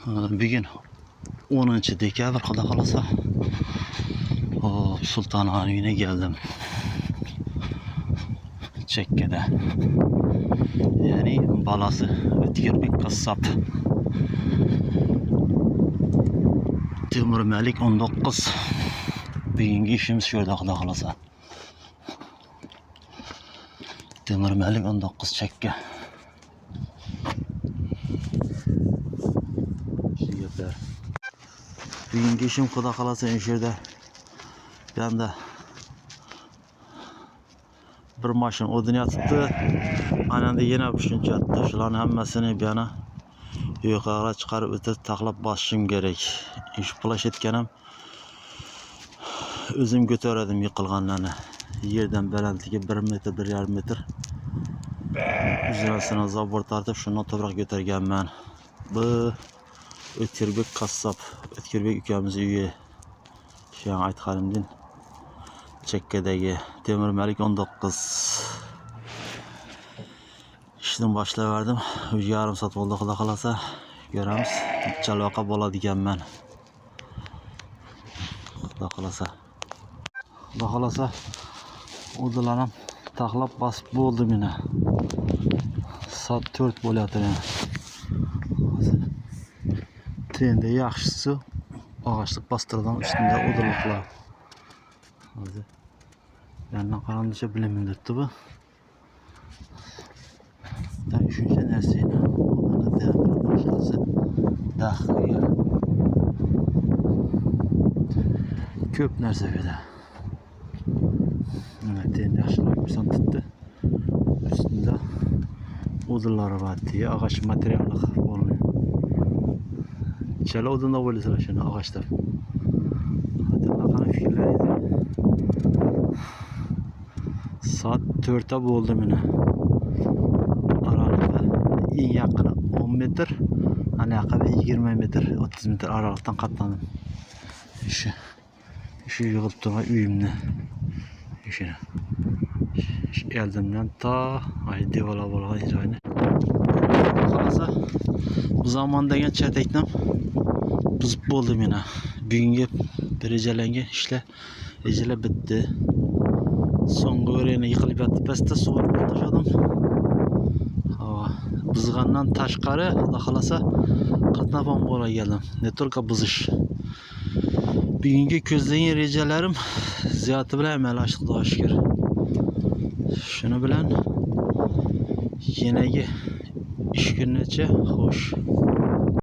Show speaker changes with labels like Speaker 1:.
Speaker 1: Bugün 10 dekabr Xudo xolasa Sulton uyine geldim. Çekke'de. Yani balası Ötkirbek Kassap. Temur Malik 19. Bugünkü işimiz şöyle Xudo xolasa. Temur Malik 19 Çekke. Bugünkü işim Xudo xolasa inşirde. Ben de bir maşın odun yatıptı. Ananda yine üçüncü yattı. Şuların hemmesini bir yana yukarı çıkarıp ötüp taklap basışım gerek. İş bulaş etkenim. Özüm götüredim yıkılganlarını. Yerden belentiki 1 metre, 1,5 metre. Üzerine zabor tartıp şundan toprak götürgen ben. Bu Ötkirbek Kassap. Ötkirbek ülkemiz üye. Şu an aytkanımdan Çekke'deki Temur Malik 19. İşten başlayıverdim. Yarım saat oldu Xudo xolasa. Göremiz. Çalvaka bo'ladigan ben. Xudo xolasa. Xudo xolasa odunlarım taklap basıp bo'ldim yine. Saat 4 bo'lyapti. Trende yaxshisi ağaçlık bastırdan üstünde odunluklar. Yandan karanlıca bilemin tuttu bu. Da üçüncü nerseyle odana devam başlası dağıya. Köp nerse böyle. Evet, trende yaşlılar bir tuttu. Üstünde odunları var diye ağaç materyallık oluyor. Çele odunda böyle sırasına ağaçlar. Hadi bakalım fikirlerinizi. Saat 4'te buldum yine. Aralıkta en yakını 10 metre. Hani yakabı 20 metre, 30 metre aralıktan katlandım. İşi yığıp durma üyümle. İşine. Eldimden ta ay devala bola inceğine. Kalasa bu zaman degen çetekten biz buldum yine. Bugünkü derecelengi işle ecele bitti. Soңғы өрені yıkılıp yattı peste suvarıp taşadım. Bızgandan taşkarı Xudo xolasa katnapam bola geldim. Ne только bızış. Bugünkü közleyen recelerim ziyatı bilen emel açtık Xudoga şükür. Şunu bilen yenegi iş günüce hoş.